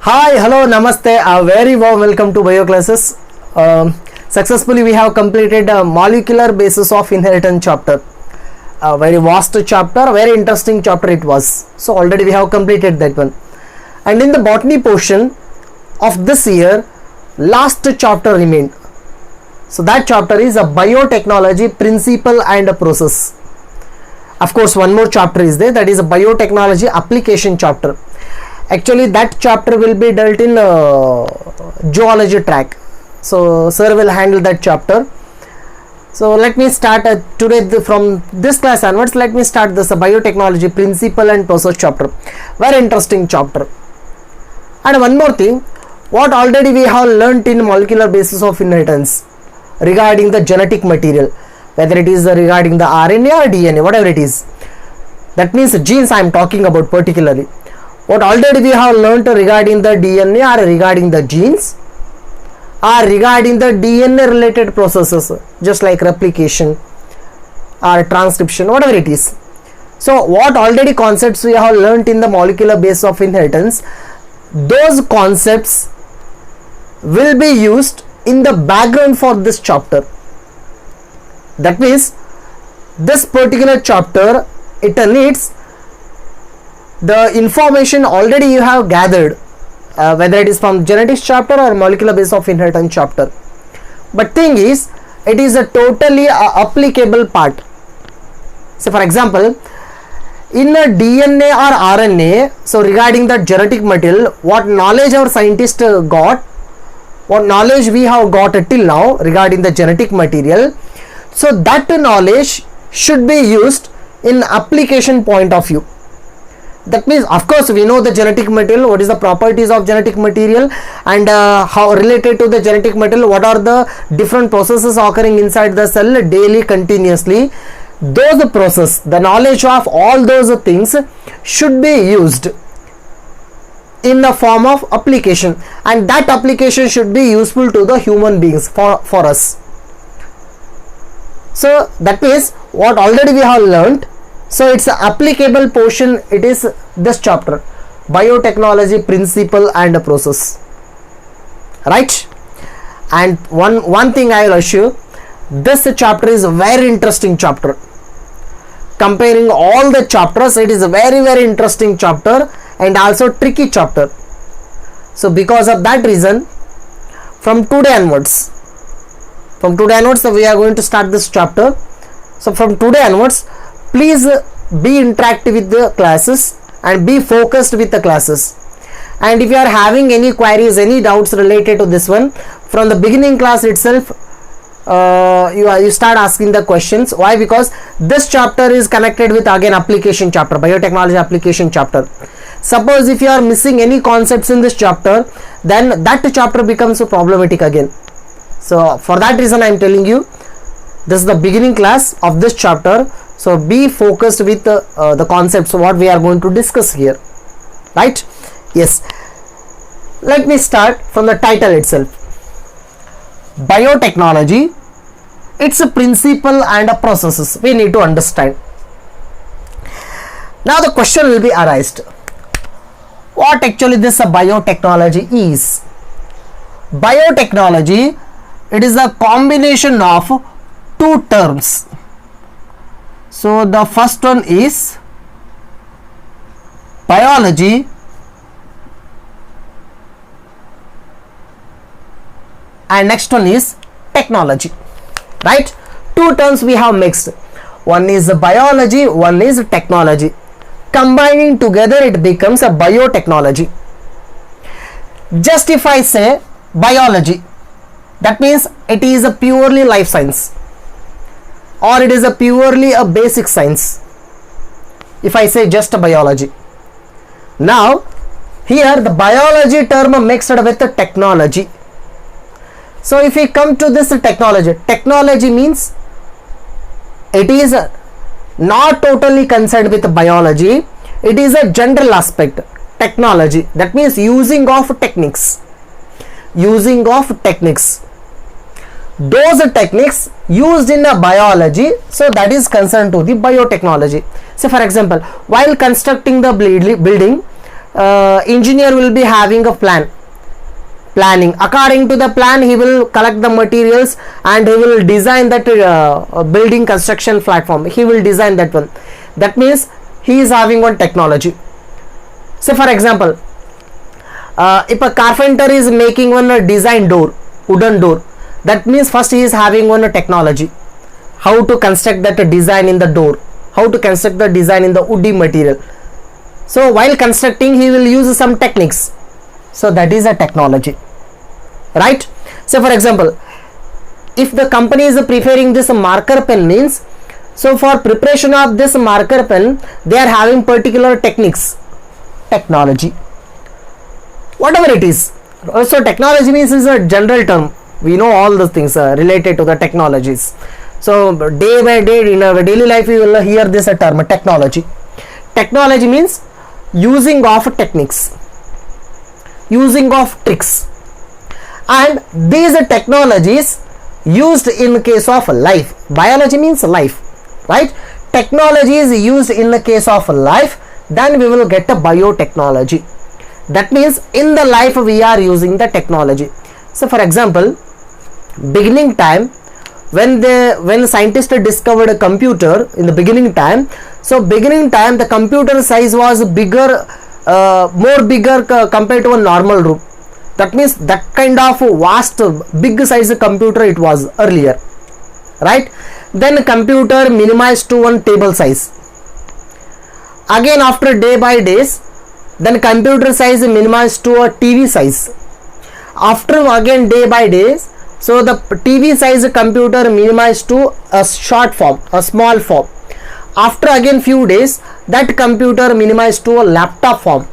Hi, hello, namaste. A very warm welcome to bio classes. Successfully, we have completed a molecular basis of inheritance chapter. A very vast chapter, very interesting chapter it was. So already we have completed that one. And in the botany portion of this year, last chapter remained. So that chapter is a biotechnology principle and a process. Of course, one more chapter is there, that is a biotechnology application chapter. Actually, that chapter will be dealt in zoology track. So sir will handle that chapter. So let me start today from this class onwards. Let me start this biotechnology principle and process chapter. Very interesting chapter. And one more thing, what already we have learnt in molecular basis of inheritance regarding the genetic material, whether it is regarding the RNA or DNA, whatever it is. That means genes I am talking about particularly. What already we have learnt regarding the DNA or regarding the genes or regarding the DNA related processes, just like replication or transcription, whatever it is. So what already concepts we have learnt in the molecular base of inheritance, those concepts will be used in the background for this chapter. That means this particular chapter, it needs the information already you have gathered, whether it is from genetics chapter or molecular base of inheritance chapter. But thing is, it is a totally applicable part. So for example, in a DNA or RNA, so regarding the genetic material, what knowledge our scientists got, what knowledge we have got till now regarding the genetic material, so that knowledge should be used in application point of view. That means, of course, we know the genetic material, what is the properties of genetic material, and how related to the genetic material, what are the different processes occurring inside the cell daily, continuously. Those process, the knowledge of all those things should be used in the form of application, and that application should be useful to the human beings, for us. So that means what already we have learnt, so it's an applicable portion, it is this chapter, biotechnology principle and process, right? And one thing I will assure, this chapter is a very interesting chapter. Comparing all the chapters, it is a very interesting chapter and also tricky chapter. So because of that reason, from today onwards we are going to start this chapter. So from today onwards, please be interactive with the classes and be focused with the classes. And if you are having any queries, any doubts related to this one, from the beginning class itself, you start asking the questions. Why? Because this chapter is connected with again application chapter, biotechnology application chapter. Suppose if you are missing any concepts in this chapter, then that chapter becomes problematic again. So for that reason I am telling you, this is the beginning class of this chapter. So be focused with the concepts what we are going to discuss here, right? Yes, let me start from the title itself. Biotechnology, it's a principle and a processes we need to understand. Now the question will be arised, what actually this biotechnology is? Biotechnology, it is a combination of two terms. So the first one is biology and next one is technology, right? Two terms we have mixed, one is biology, one is technology. Combining together it becomes a biotechnology. Just if I say biology, that means it is a purely life science, or it is a purely a basic science, if I say just a biology. Now here the biology term mixed with the technology. So if we come to this technology means it is not totally concerned with biology, it is a general aspect, technology, that means using of techniques. Those techniques used in a biology, so that is concerned to the biotechnology. So for example, while constructing the building, engineer will be having a planning. According to the plan, he will collect the materials and he will design that building construction platform. He will design that one. That means he is having one technology. So for example, if a carpenter is making one design door, wooden door, that means first he is having one technology, how to construct that design in the door, how to construct the design in the woody material. So while constructing, he will use some techniques. So that is a technology, right? So for example, if the company is preferring this marker pen means, so for preparation of this marker pen, they are having particular techniques, technology, whatever it is. So technology means is a general term. We know all the things related to the technologies. So day by day in our daily life, we will hear this term technology. Technology means using of techniques, using of tricks, and these technologies used in case of life. Biology means life, right? Technology is used in the case of life, then we will get a biotechnology. That means in the life we are using the technology. So for example, beginning time, when scientists discovered a computer in the beginning time, so beginning time the computer size was bigger, more bigger compared to a normal room. That means that kind of vast big size computer it was earlier, right? Then computer minimized to one table size. Again after day by days, then computer size minimized to a TV size. After again day by days, so the TV size computer minimized to a short form, a small form. After again few days, that computer minimized to a laptop form.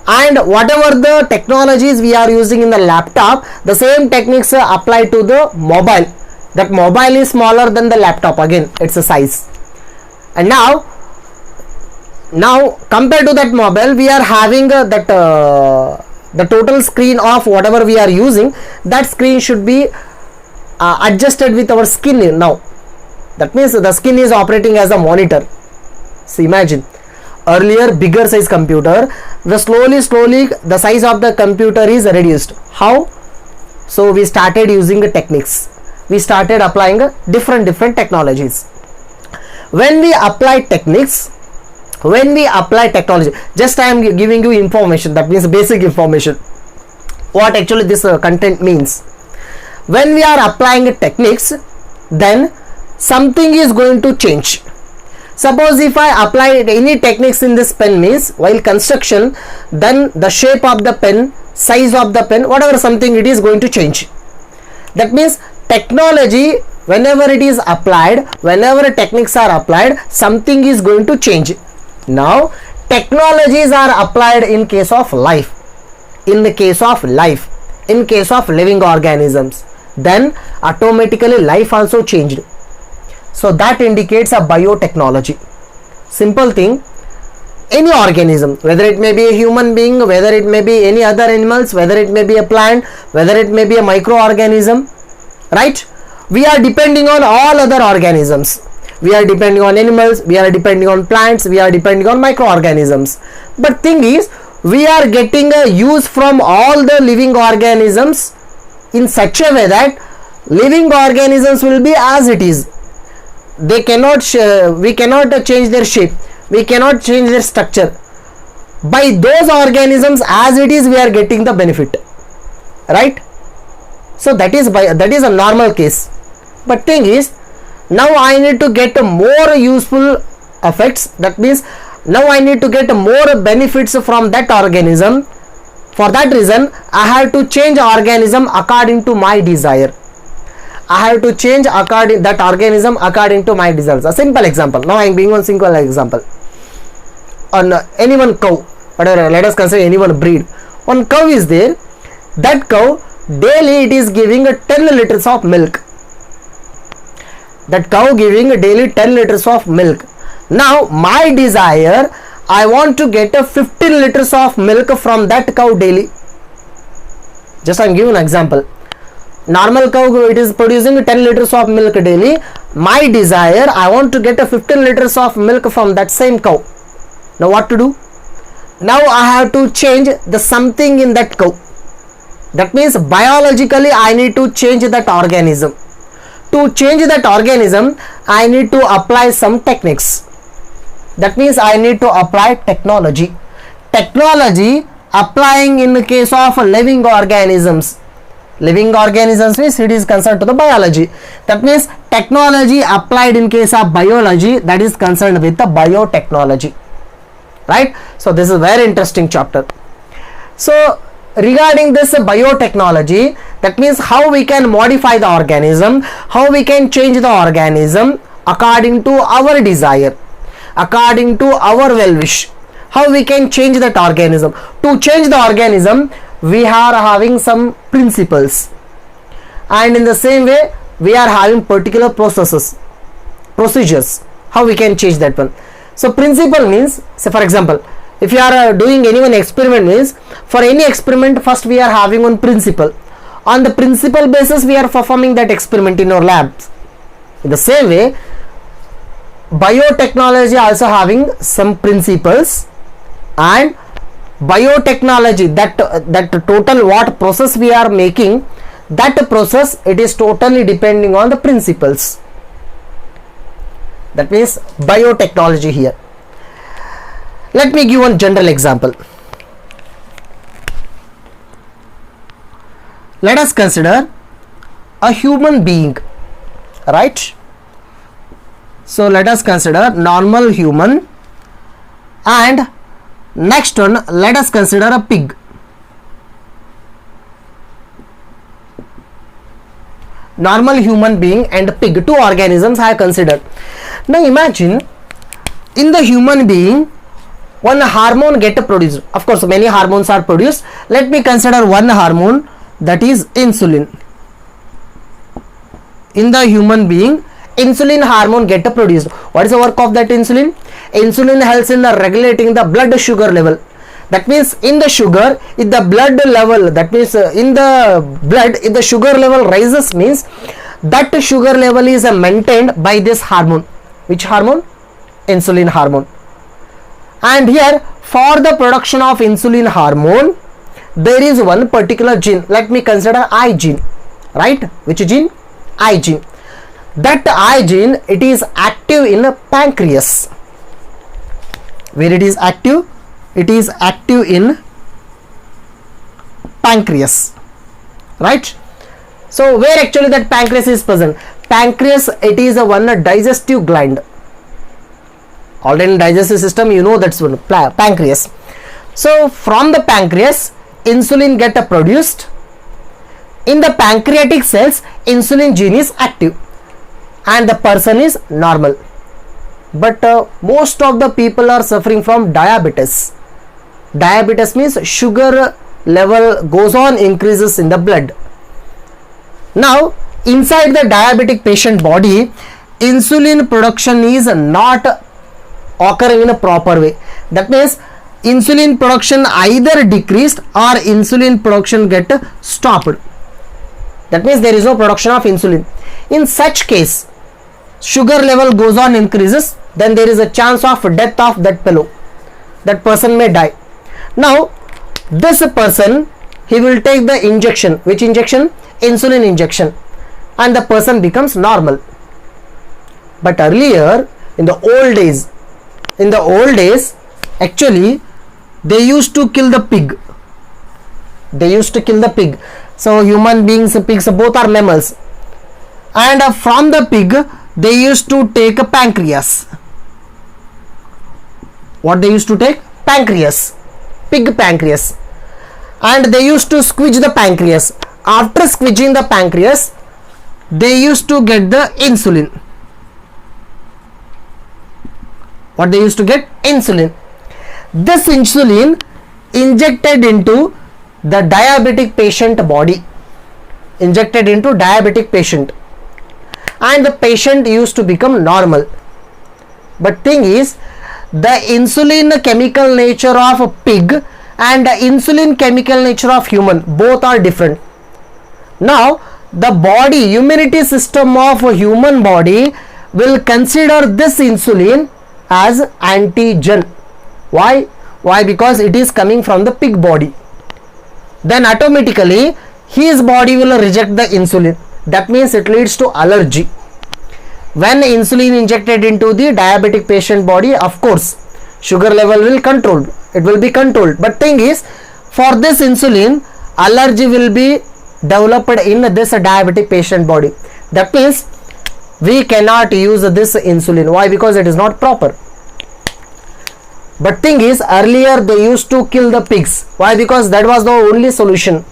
And whatever the technologies we are using in the laptop, the same techniques apply to the mobile. That mobile is smaller than the laptop, again it's a size. And now compared to that mobile, we are having the total screen of whatever we are using, that screen should be adjusted with our skin now. That means the skin is operating as a monitor. So imagine, earlier bigger size computer, the slowly the size of the computer is reduced. How? So we started using the techniques, we started applying different technologies. When we apply techniques, when we apply technology, just I am giving you information, that means basic information, what actually this content means. When we are applying techniques, then something is going to change. Suppose if I apply any techniques in this pen means while construction, then the shape of the pen, size of the pen, whatever something it is going to change. That means technology, whenever it is applied, whenever techniques are applied, something is going to change. Now technologies are applied in case of life, in the case of life, in case of living organisms, then automatically life also changed. So that indicates a biotechnology. Simple thing, any organism, whether it may be a human being, whether it may be any other animals, whether it may be a plant, whether it may be a microorganism, right? We are depending on all other organisms. We are depending on animals, we are depending on plants, we are depending on microorganisms. But thing is, we are getting a use from all the living organisms in such a way that living organisms will be as it is. They cannot, we cannot change their shape, we cannot change their structure. By those organisms as it is, we are getting the benefit, right? So that is a normal case. But thing is, now I need to get more useful effects. That means now I need to get more benefits from that organism. For that reason, I have to change organism according to my desire. I have to change that organism according to my desires. A simple example. Now I am giving one simple example. On any one cow, whatever, let us consider any one breed. One cow is there. That cow daily it is giving 10 liters of milk. That cow giving daily 10 liters of milk. Now my desire, I want to get 15 liters of milk from that cow daily. Just I am giving an example. Normal cow, it is producing 10 liters of milk daily. My desire, I want to get 15 liters of milk from that same cow. Now what to do? now I have to change the something in that cow. That means biologically I need to change that organism. To change that organism, I need to apply some techniques. That means I need to apply technology. Technology applying in the case of living organisms. Living organisms means it is concerned to the biology. That means technology applied in case of biology, that is concerned with the biotechnology. Right? So this is a very interesting chapter. So regarding this biotechnology, that means how we can modify the organism, how we can change the organism according to our desire, according to our well wish, how we can change that organism. To change the organism, we are having some principles, and in the same way we are having particular processes, procedures, how we can change that one. So principle means, say for example, if you are doing any one experiment, means for any experiment first we are having one principle. On the principle basis we are performing that experiment in our labs. In the same way, biotechnology also having some principles, and biotechnology, that total what process we are making, that process it is totally depending on the principles. That means biotechnology here. Let me give one general example. Let us consider a human being, right? So let us consider normal human, and next one let us consider a pig. Normal human being and pig, two organisms I have considered. Now imagine in the human being one hormone get produced. Of course many hormones are produced. Let me consider one hormone, that is insulin. In the human being, insulin hormone get produced. What is the work of that insulin? Insulin helps in the regulating the blood sugar level. That means in the sugar, if the blood level, that means in the blood, if the sugar level rises, means that sugar level is maintained by this hormone. Which hormone? Insulin hormone. And here for the production of insulin hormone, there is one particular gene. Let me consider I gene, right? Which gene? I gene. That I gene, it is active in pancreas. Where it is active? It is active in pancreas, right? So where actually that pancreas is present? Pancreas, it is a one digestive gland. Already in digestive system, you know that's one pancreas. So from the pancreas, insulin get produced. In the pancreatic cells, insulin gene is active, and the person is normal. But most of the people are suffering from diabetes. Diabetes means sugar level goes on increases in the blood. Now inside the diabetic patient body, insulin production is not occurring in a proper way. That means insulin production either decreased or insulin production get stopped. That means there is no production of insulin. In such case, sugar level goes on increases, then there is a chance of death of that fellow. That person may die. Now this person, he will take the injection. Which injection? Insulin injection, and the person becomes normal. But earlier in the old days, actually they used to kill the pig. So human beings, pigs, both are mammals, and from the pig they used to take a pancreas. What they used to take? Pancreas, pig pancreas, and they used to squeeze the pancreas. After squeezing the pancreas, they used to get the insulin. What they used to get? Insulin. This insulin injected into the diabetic patient body, and the patient used to become normal. But thing is, the insulin chemical nature of a pig and the insulin chemical nature of human, both are different. Now the body immunity system of a human body will consider this insulin as antigen. Why? Why? Because it is coming from the pig body. Then automatically his body will reject the insulin. That means it leads to allergy. When insulin injected into the diabetic patient body, of course sugar level will controlled, it will be controlled, but thing is, for this insulin, allergy will be developed in this diabetic patient body. That means we cannot use this insulin. Why? Because it is not proper. But thing is, earlier they used to kill the pigs. Why? Because that was the only solution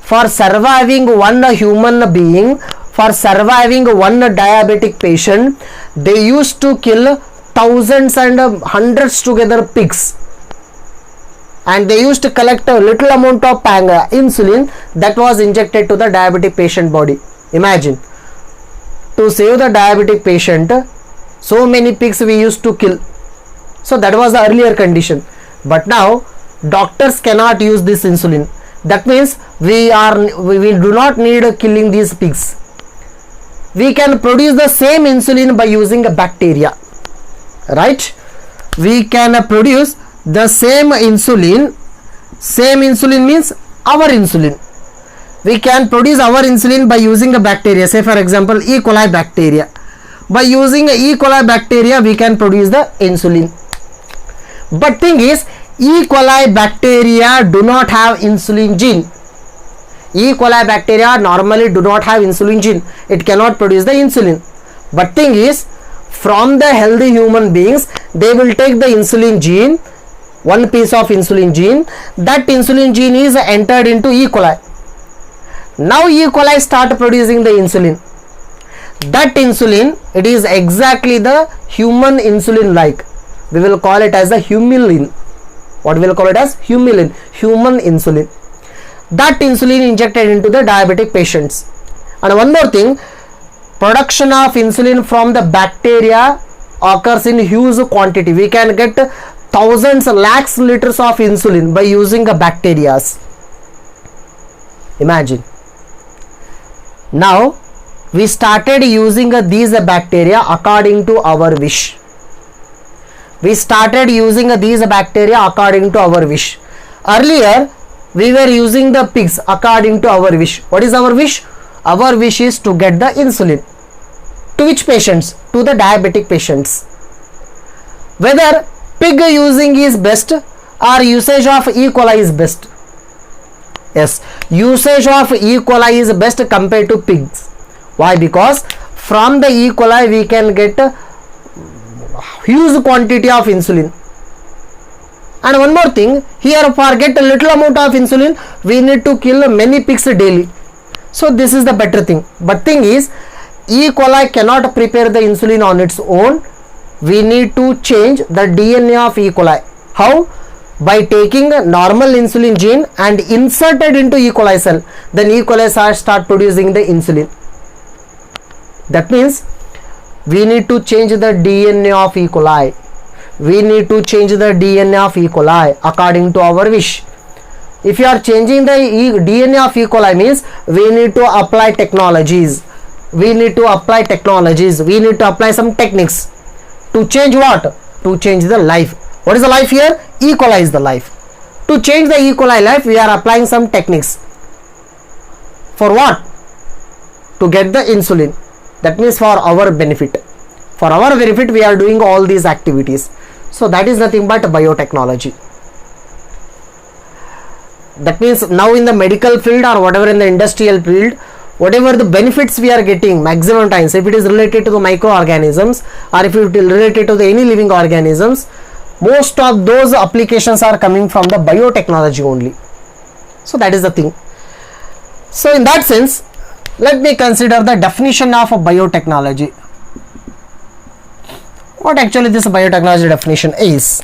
for surviving one human being, for surviving one diabetic patient. They used to kill thousands and hundreds together pigs, and they used to collect a little amount of insulin that was injected to the diabetic patient body. Imagine, to save the diabetic patient, so many pigs we used to kill. So that was the earlier condition. But now doctors cannot use this insulin. That means we do not need killing these pigs. We can produce the same insulin by using a bacteria, right? We can produce the same insulin. Same insulin means our insulin. We can produce our insulin by using a bacteria. Say for example, E. coli bacteria. By using E. coli bacteria, we can produce the insulin. But thing is, E. coli bacteria do not have insulin gene. E. coli bacteria normally do not have insulin gene. It cannot produce the insulin. But thing is, from the healthy human beings, they will take the insulin gene, one piece of insulin gene. That insulin gene is entered into E. coli. Now E. coli start producing the insulin. That insulin, it is exactly the human insulin like. We will call it as a humulin. What we will call it as? Humulin. Human insulin. That insulin injected into the diabetic patients. And one more thing, production of insulin from the bacteria occurs in huge quantity. We can get thousands, lakhs liters of insulin by using a bacteria. Imagine. Now we started using these bacteria according to our wish. We started using these bacteria according to our wish. Earlier we were using the pigs according to our wish. What is our wish? Our wish is to get the insulin. To which patients? To the diabetic patients. Whether pig using is best or usage of E. coli is best? Yes, usage of E. coli is best compared to pigs. Why? Because from the E. coli we can get huge quantity of insulin. And one more thing, here for get a little amount of insulin, we need to kill many pigs daily. So this is the better thing. But thing is, E. coli cannot prepare the insulin on its own. We need to change the DNA of E. coli. How? By taking a normal insulin gene and inserted into E. coli cell. Then E. coli start producing the insulin. That means we need to change the DNA of E. coli. We need to change the DNA of E. coli according to our wish. If you are changing the DNA of E. coli means we need to apply technologies. We need to apply technologies. We need to apply some techniques. To change what? To change the life. What is the life here? E. coli is the life. To change the E. coli life, we are applying some techniques. For what? To get the insulin. That means for our benefit. For our benefit, we are doing all these activities. So that is nothing but biotechnology. That means now in the medical field or whatever in the industrial field, whatever the benefits we are getting maximum times, if it is related to the microorganisms or if it is related to the any living organisms, most of those applications are coming from the biotechnology only. So that is the thing. So in that sense, let me consider the definition of biotechnology. What actually this biotechnology definition is?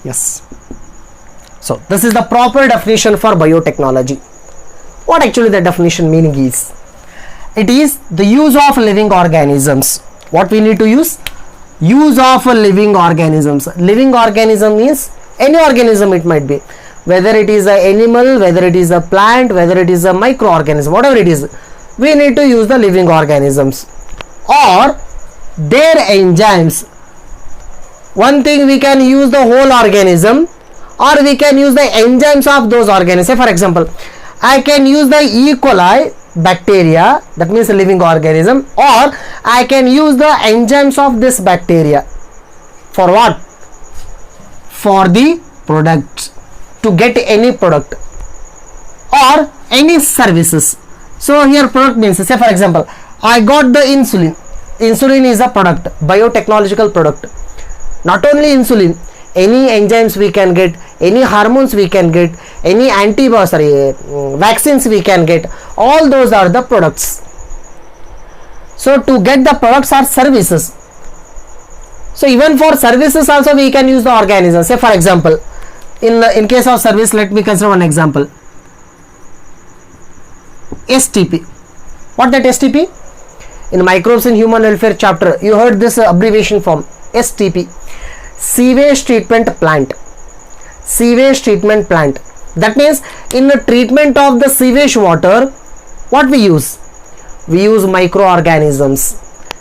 Yes. So this is the proper definition for biotechnology. What actually the definition meaning is? It is the use of living organisms. What we need to use? Use of living organisms. Living organism means any organism it might be. Whether it is an animal, whether it is a plant, whether it is a microorganism, whatever it is, we need to use the living organisms or their enzymes. One thing, we can use the whole organism or we can use the enzymes of those organisms. Say for example, I can use the E. coli bacteria, that means a living organism, or I can use the enzymes of this bacteria. For what? For the products, to get any product or any services. So here product means, say for example, I got the insulin. Insulin is a product, biotechnological product. Not only insulin, any enzymes we can get, any hormones we can get, any vaccines we can get, all those are the products. So to get the products or services, so even for services also we can use the organism. Say for example, in case of service, let me consider one example. STP. What that STP? In microbes in human welfare chapter, you heard this abbreviation form, STP. Sewage treatment plant. Sewage treatment plant. That means in the treatment of the sewage water, what we use? We use microorganisms.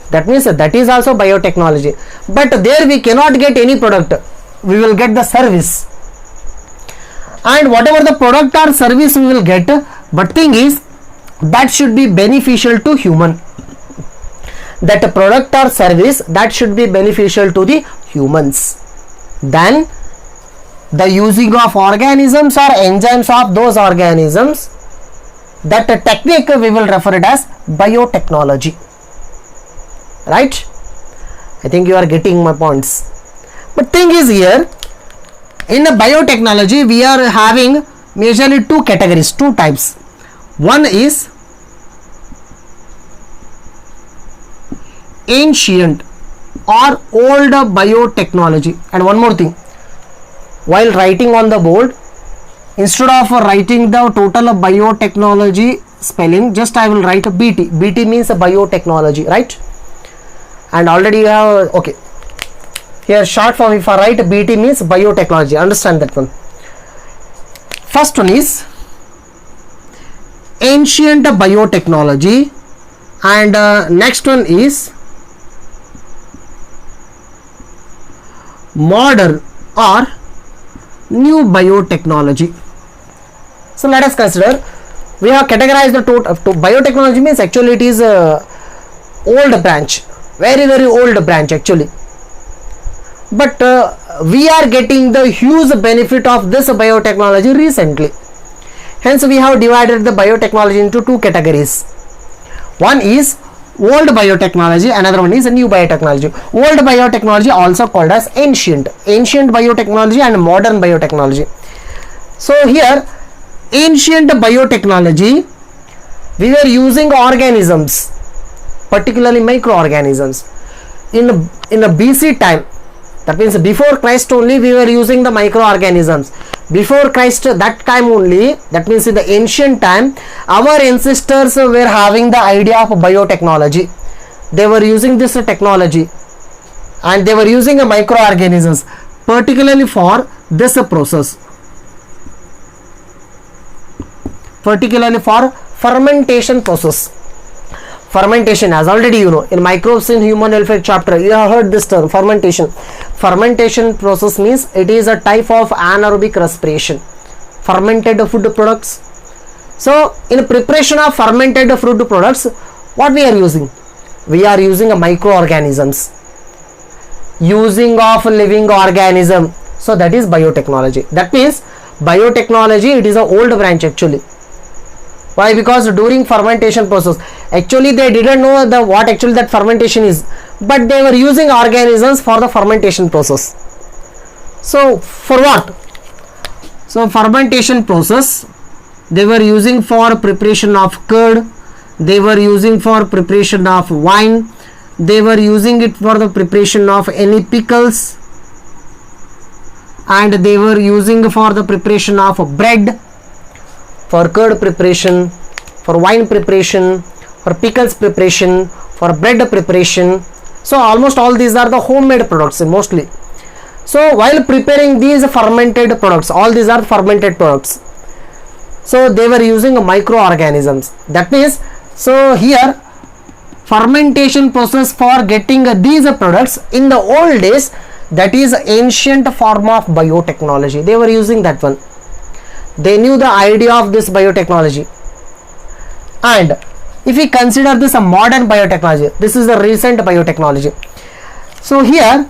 That means that is also biotechnology. But there we cannot get any product. We will get the service. And whatever the product or service we will get, but thing is, that should be beneficial to human. That product or service that should be beneficial to the humans. Then the using of organisms or enzymes of those organisms, that technique we will refer it as biotechnology. Right? I think you are getting my points. But thing is here, in the biotechnology we are having majorly two categories, two types. One is ancient or old biotechnology, and one more thing, while writing on the board, instead of writing the total biotechnology spelling, just I will write a BT. BT means a biotechnology, right? And already you have, okay, here short form, if I write BT means biotechnology, understand that one. First one is ancient biotechnology, and next one is modern or new biotechnology. So let us consider, we have categorized the total biotechnology means actually it is a old branch, very old branch actually, but we are getting the huge benefit of this biotechnology recently. Hence we have divided the biotechnology into two categories. One is old biotechnology, another one is a new biotechnology. Old biotechnology also called as ancient biotechnology and modern biotechnology. So here ancient biotechnology, we were using organisms, particularly microorganisms. In a BC time, that means before Christ only, we were using the microorganisms. Before Christ, that time only, that means in the ancient time, our ancestors were having the idea of biotechnology. They were using this technology and they were using microorganisms particularly for this process, particularly for fermentation process. Fermentation, as already you know, in microbes in human welfare chapter, you have heard this term, fermentation. Fermentation process means it is a type of anaerobic respiration, fermented food products. So in preparation of fermented food products, what we are using? We are using microorganisms, using of living organism. So that is biotechnology. That means biotechnology, it is an old branch actually. Why? Because during fermentation process, actually they didn't know what actually that fermentation is, but they were using organisms for the fermentation process. So for what? So fermentation process, they were using for preparation of curd, they were using for preparation of wine, they were using it for the preparation of any pickles, and they were using for the preparation of bread, for curd preparation, for wine preparation, for pickles preparation, for bread preparation. So almost all these are the homemade products mostly. So while preparing these fermented products, all these are fermented products, so they were using microorganisms. That means, so here fermentation process for getting these products in the old days, that is ancient form of biotechnology. They were using that one. They knew the idea of this biotechnology. And if we consider this a modern biotechnology, this is the recent biotechnology. So here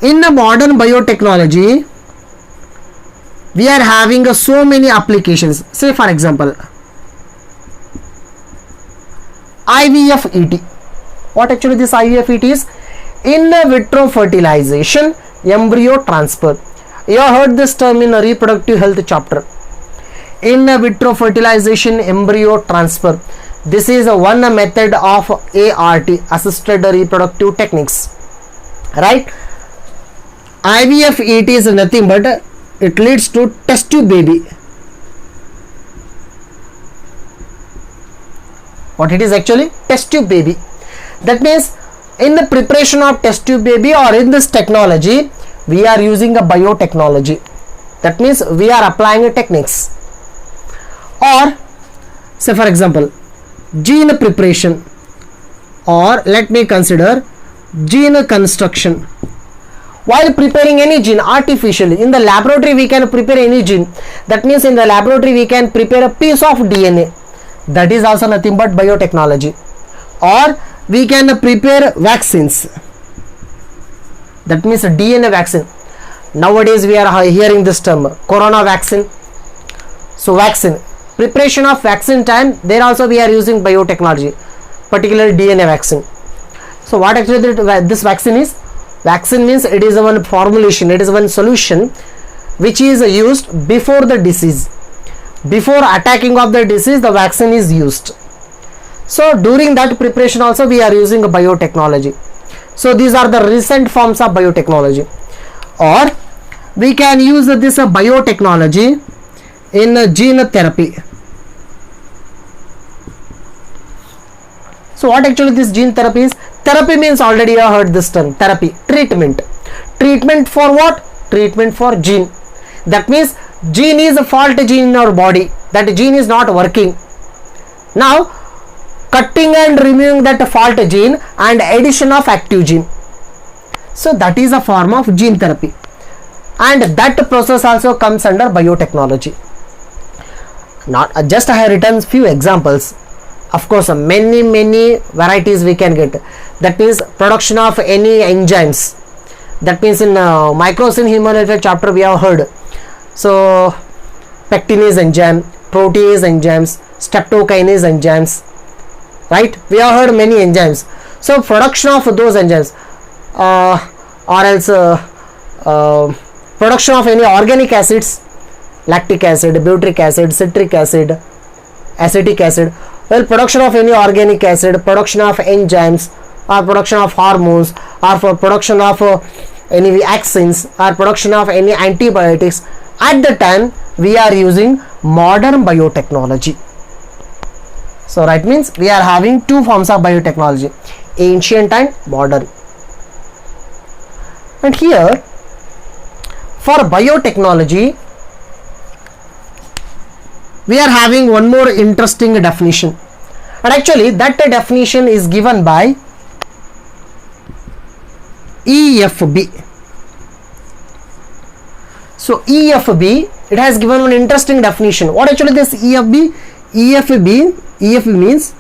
in the modern biotechnology, we are having so many applications. Say for example, IVF-ET. What actually this IVF-ET is? In vitro fertilization, embryo transfer. You have heard this term in a reproductive health chapter. In vitro fertilization, embryo transfer. This is one method of ART, assisted reproductive techniques, right? IVF-ET is nothing but it leads to test tube baby. What it is actually? Test tube baby. That means in the preparation of test tube baby, or in this technology, we are using a biotechnology. That means we are applying techniques. Or say for example, gene preparation, or let me consider gene construction. While preparing any gene artificially, in the laboratory we can prepare any gene. That means in the laboratory we can prepare a piece of DNA. That is also nothing but biotechnology. Or we can prepare vaccines. That means a DNA vaccine. Nowadays we are hearing this term, corona vaccine. So vaccine, preparation of vaccine time, there also we are using biotechnology, particularly DNA vaccine. So what actually this vaccine is? Vaccine means it is one formulation, it is one solution which is used before the disease. Before attacking of the disease, the vaccine is used. So during that preparation also we are using a biotechnology. So these are the recent forms of biotechnology. Or we can use this biotechnology in gene therapy. So what actually this gene therapy is? Therapy means, already you have heard this term, therapy, treatment. Treatment for what? Treatment for gene. That means gene is a fault gene in our body. That gene is not working. Now cutting and removing that fault gene and addition of active gene. So that is a form of gene therapy. And that process also comes under biotechnology. Not just I have written few examples. Of course, many varieties we can get. That means production of any enzymes. That means in micros in human welfare chapter we have heard. So pectinase enzyme, protease enzymes, streptokinase enzymes, right? We have heard many enzymes. So production of those enzymes, or else production of any organic acids, lactic acid, butyric acid, citric acid, acetic acid. Well, production of any organic acid, production of enzymes, or production of hormones, or for production of any vaccines, or production of any antibiotics. At the time we are using modern biotechnology. So right means we are having two forms of biotechnology, ancient and modern. And here for biotechnology we are having one more interesting definition, and actually that definition is given by EFB. So EFB, it has given one interesting definition. What actually this EFB? EFB means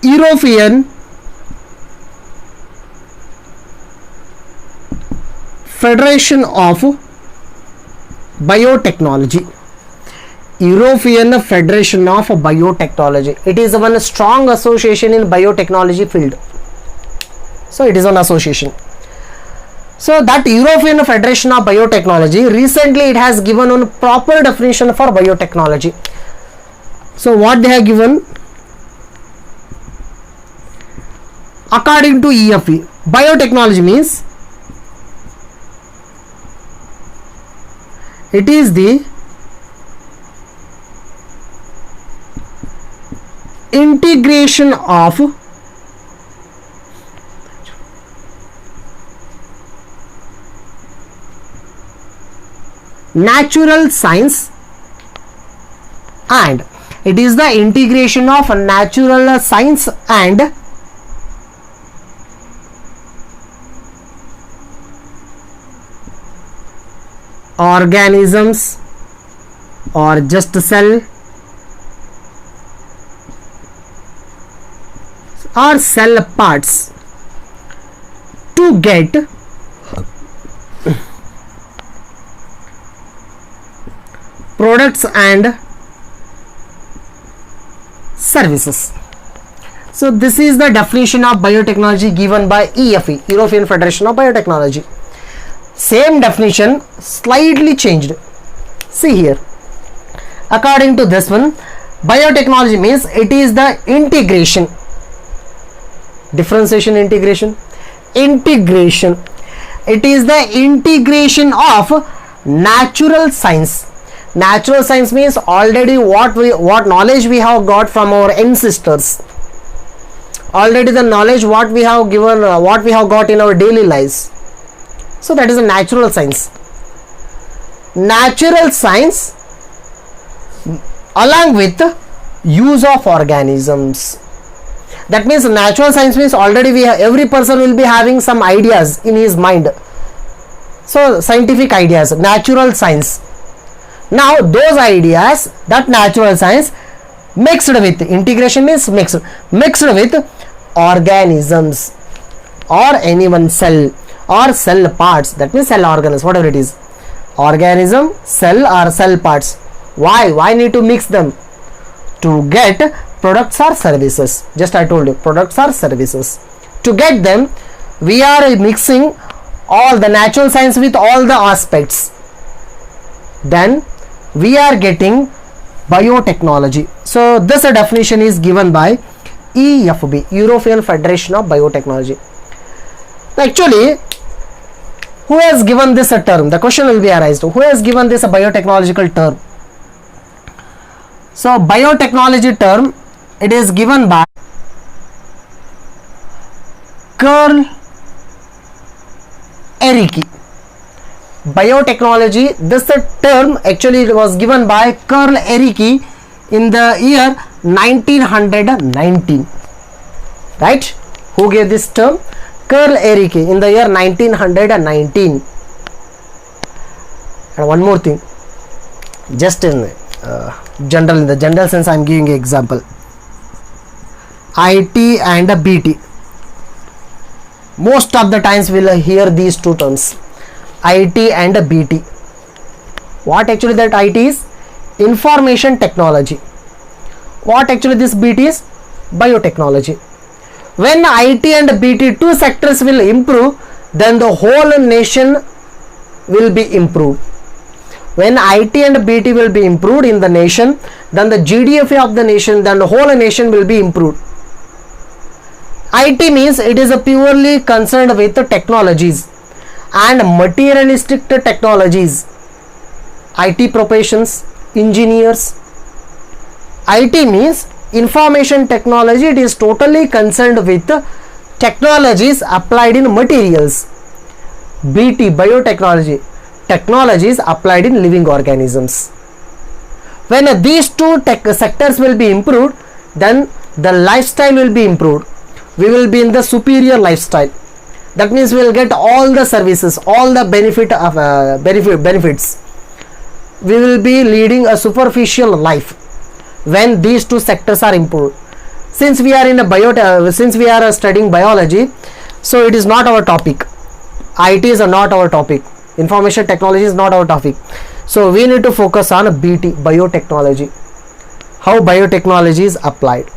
European Federation of Biotechnology. European Federation of Biotechnology. It is one strong association in biotechnology field. So it is an association. So that European Federation of Biotechnology, recently it has given one proper definition for biotechnology. So what they have given? According to EFE, biotechnology means It is the integration of natural science, and it is the integration of natural science and organisms, or just cell or cell parts to get products and services. So this is the definition of biotechnology given by EFE, European Federation of Biotechnology. Same definition, slightly changed. See here, according to this one, biotechnology means it is the integration, differentiation, integration, it is the integration of natural science. Natural science means already what knowledge we have got from our ancestors, already the knowledge what we have given, what we have got in our daily lives. So that is a natural science. Natural science along with use of organisms. That means natural science means already we have, every person will be having some ideas in his mind. So scientific ideas, natural science. Now those ideas, that natural science mixed with, integration means mixed with organisms or any one cell or cell parts, that means cell organs, whatever it is, organism, cell or cell parts. Why need to mix them? To get products or services. Just I told you, products or services. To get them, we are mixing all the natural science with all the aspects. Then we are getting biotechnology. So this definition is given by EFB, European Federation of Biotechnology. Actually, who has given this a term? The question will be arised. Who has given this a biotechnological term? So biotechnology term, it is given by Karl Ehricke. Biotechnology, this term actually was given by Karl Ehricke in the year 1919. Right? Who gave this term? Karl Ehricke in the year 1919. And one more thing, just in the general sense I am giving an example. IT and BT. Most of the times we will hear these two terms, IT and BT. What actually that IT is? Information technology. What actually this BT is? Biotechnology. When IT and BT, two sectors will improve, then the whole nation will be improved. When IT and BT will be improved in the nation, then the GDP of the nation, then the whole nation will be improved. IT means it is a purely concerned with the technologies and materialistic technologies. IT professions, engineers. IT means information technology, it is totally concerned with technologies applied in materials. BT, biotechnology, technologies applied in living organisms. When these two sectors will be improved, then the lifestyle will be improved. We will be in the superior lifestyle. That means we will get all the services, all the benefits. We will be leading a superficial life when these two sectors are improved. Since we are in a since we are studying biology, so it is not our topic. IT is not our topic. Information technology is not our topic. So we need to focus on BT, biotechnology. How biotechnology is applied.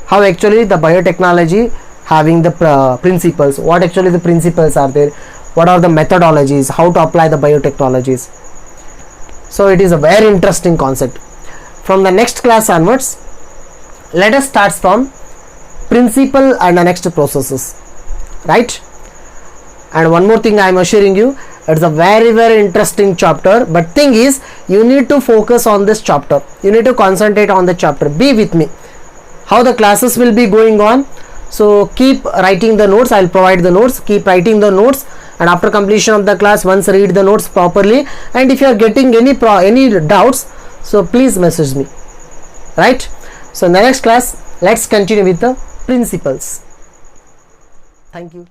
How actually the biotechnology having the principles. What actually the principles are there. What are the methodologies. How to apply the biotechnologies. So it is a very interesting concept. From the next class onwards, let us start from principle and the next processes, right? And one more thing I am assuring you, It's a very interesting chapter, but thing is you need to focus on this chapter, you need to concentrate on the chapter. Be with me, how the classes will be going on. So keep writing the notes, I'll provide the notes, keep writing the notes, and after completion of the class, once read the notes properly, and if you are getting any doubts, so please message me, right? So in the next class, let's continue with the principles. Thank you.